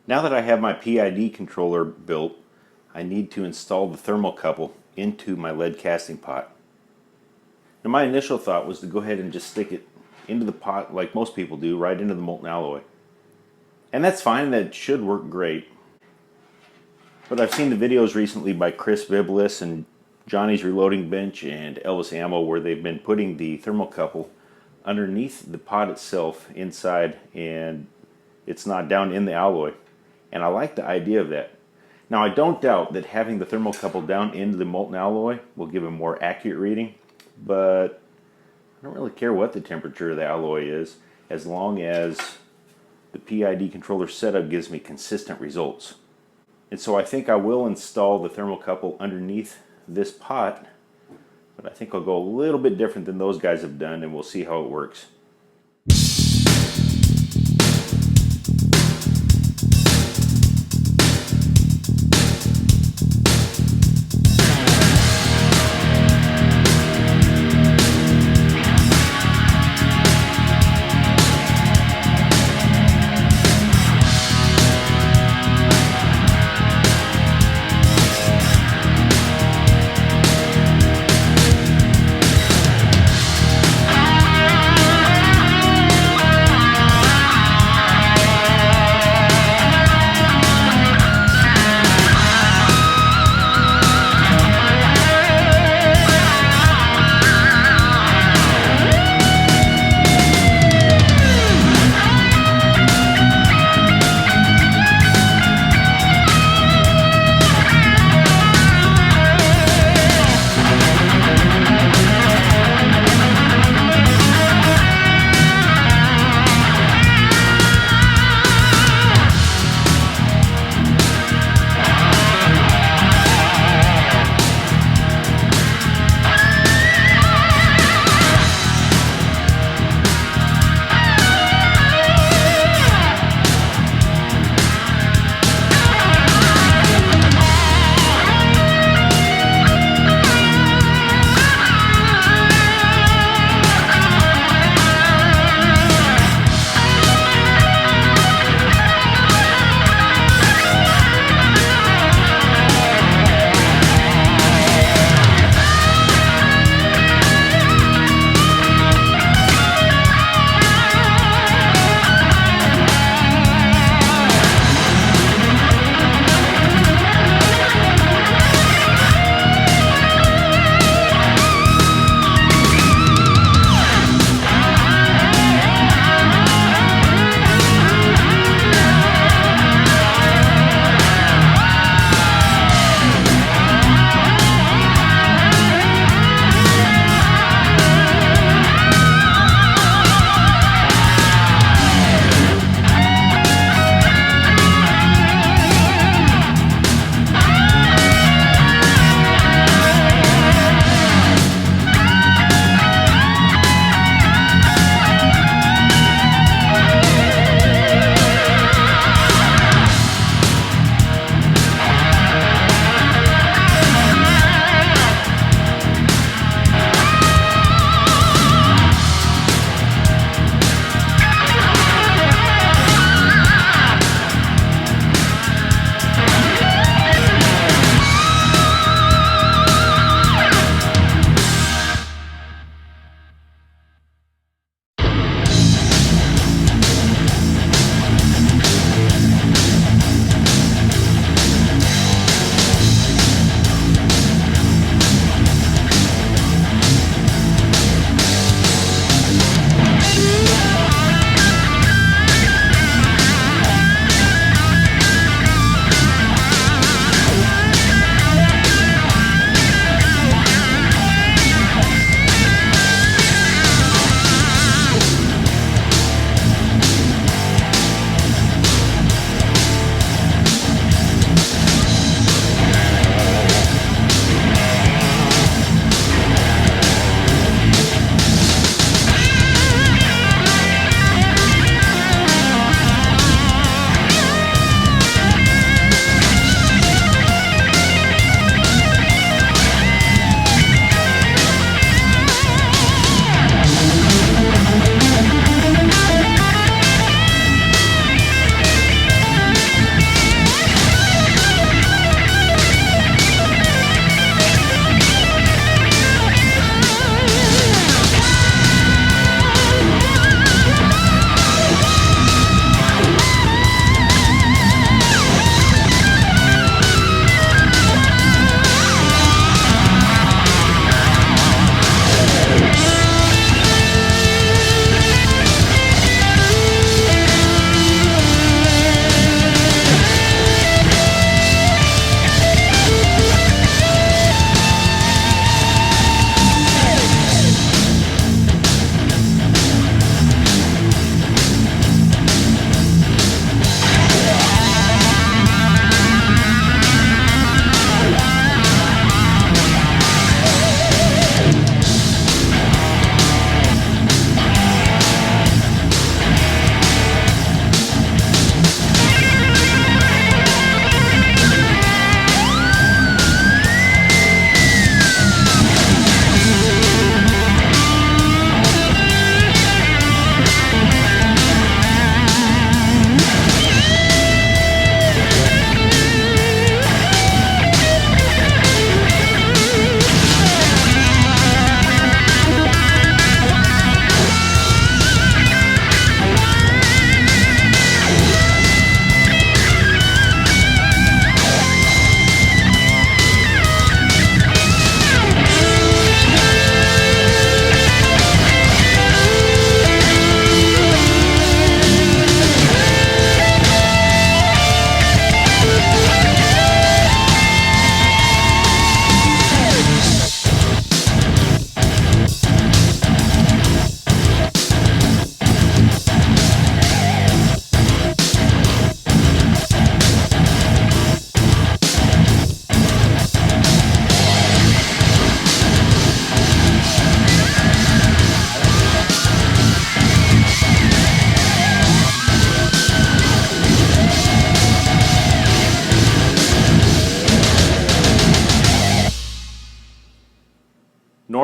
Now that I have my PID controller built, I need to install the thermocouple into my lead casting pot. Now my initial thought was to go ahead and just stick it into the pot like most people do, right into the molten alloy. And that's fine, that should work great. But I've seen the videos recently by Chris Biblis and Johnny's Reloading Bench and Elvis Ammo where they've been putting the thermocouple underneath the pot itself inside, and it's not down in the alloy. And I like the idea of that. Now I don't doubt that having the thermocouple down into the molten alloy will give a more accurate reading, but I don't really care what the temperature of the alloy is as long as the PID controller setup gives me consistent results. And so I think I will install the thermocouple underneath this pot, but I think I'll go a little bit different than those guys have done, and we'll see how it works.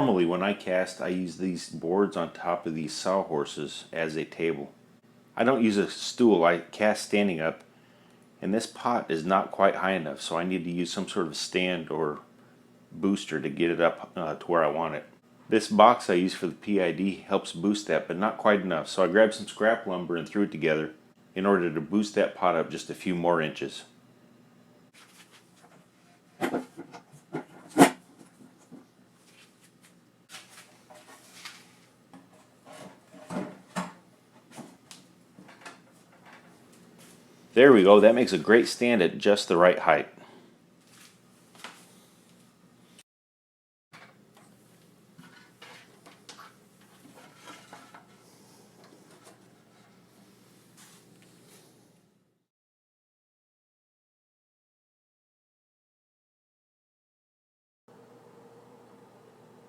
Normally when I cast, I use these boards on top of these sawhorses as a table. I don't use a stool, I cast standing up, and this pot is not quite high enough, so I need to use some sort of stand or booster to get it up to where I want it. This box I use for the PID helps boost that, but not quite enough, so I grabbed some scrap lumber and threw it together in order to boost that pot up just a few more inches. There we go, that makes a great stand at just the right height.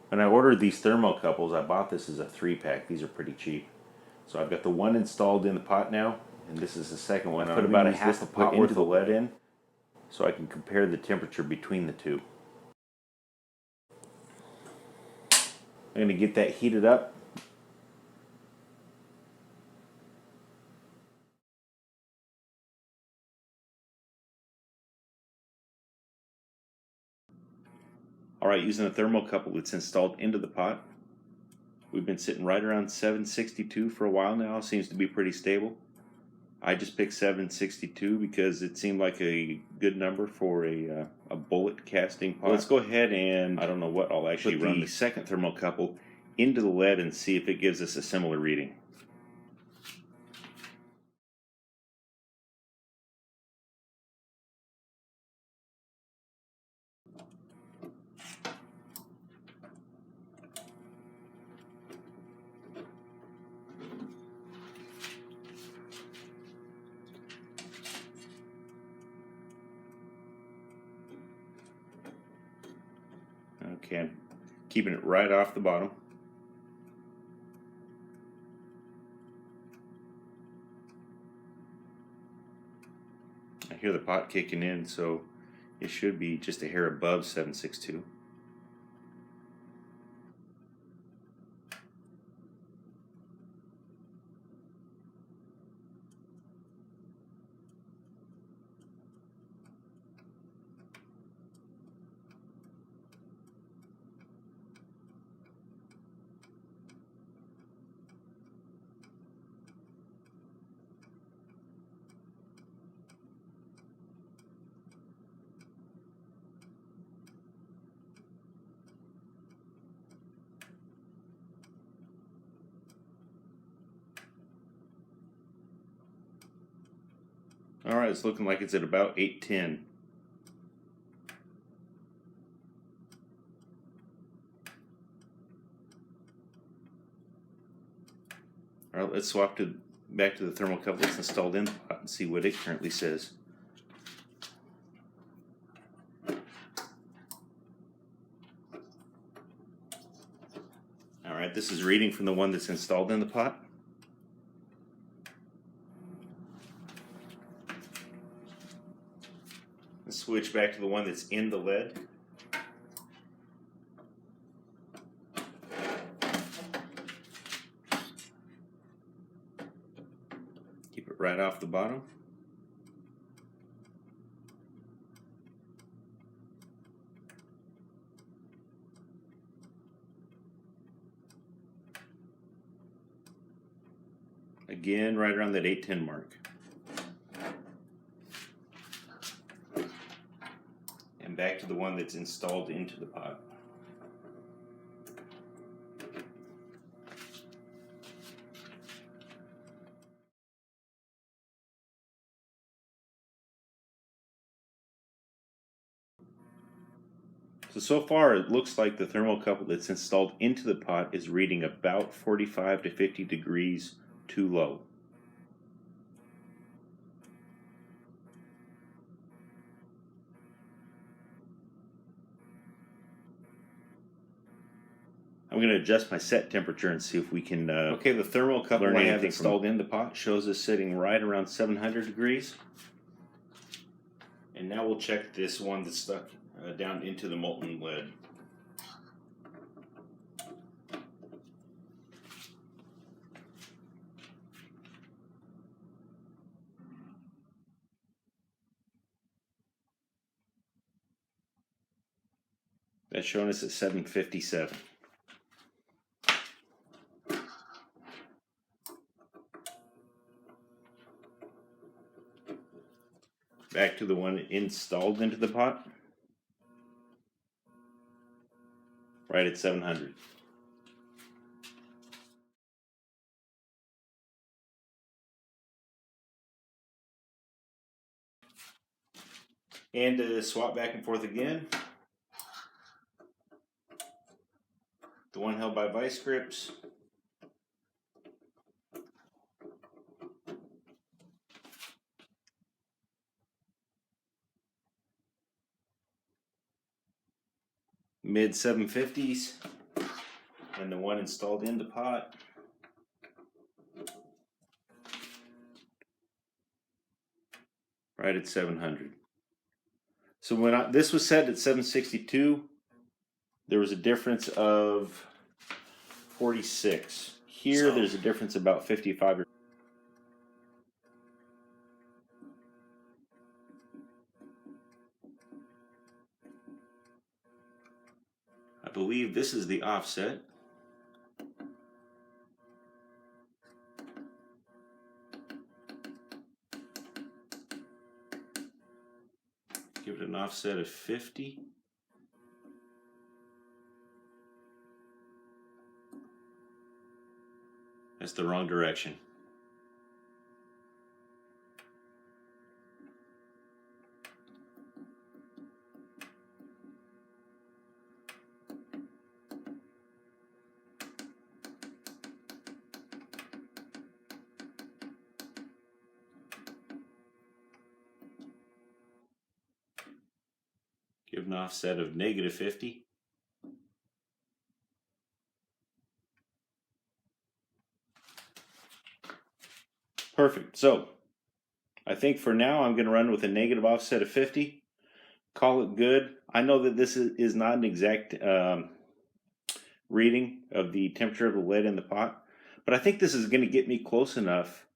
When I ordered these thermocouples, I bought this as a 3-pack. These are pretty cheap. So I've got the one installed in the pot now, and this is the second one. I put about a half a pot worth of lead in, so I can compare the temperature between the two. I'm going to get that heated up. Alright, using the thermocouple that's installed into the pot. We've been sitting right around 762 for a while now. Seems to be pretty stable. I just picked 762 because it seemed like a good number for a bullet casting pot. Let's go ahead and, I don't know what, I'll actually run the second thermocouple into the lead and see if it gives us a similar reading. Okay, I'm keeping it right off the bottom. I hear the pot kicking in, so it should be just a hair above 762. Alright, it's looking like it's at about 810. Alright, let's swap back to the thermocouple that's installed in the pot and see what it currently says. Alright, this is reading from the one that's installed in the pot. Let's switch back to the one that's in the lead. Keep it right off the bottom. Again, right around that 810 mark. And back to the one that's installed into the pot. So far it looks like the thermocouple that's installed into the pot is reading about 45 to 50 degrees too low. I'm going to adjust my set temperature and see if we can okay, the thermocouple I have installed in the pot shows us sitting right around 700 degrees. And now we'll check this one that's stuck down into the molten lead. That's showing us at 757. Back to the one installed into the pot. Right at 700. And to swap back and forth again, the one held by vice grips, mid 750s, and the one installed in the pot, right at 700. So when this was set at 762, there was a difference of 46. Here, there's a difference about 55. I believe this is the offset. Give it an offset of 50. That's the wrong direction. Give an offset of negative 50. Perfect. So I think for now I'm going to run with a negative offset of 50. Call it good. I know that this is not an exact reading of the temperature of the lead in the pot, but I think this is going to get me close enough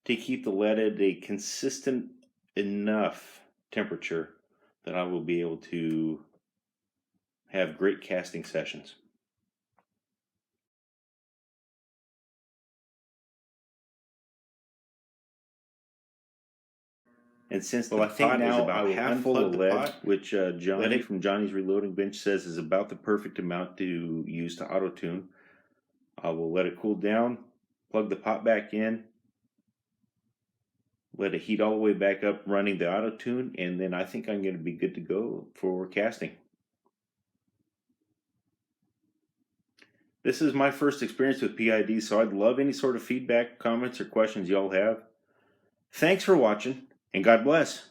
to keep the lead at a consistent enough temperature that I will be able to have great casting sessions. And since the pot is about half full of lead, which Johnny from Johnny's Reloading Bench says is about the perfect amount to use to auto tune, I will let it cool down, plug the pot back in, let it heat all the way back up running the auto tune, and then I think I'm going to be good to go for casting. This is my first experience with PID, so I'd love any sort of feedback, comments, or questions y'all have. Thanks for watching, and God bless.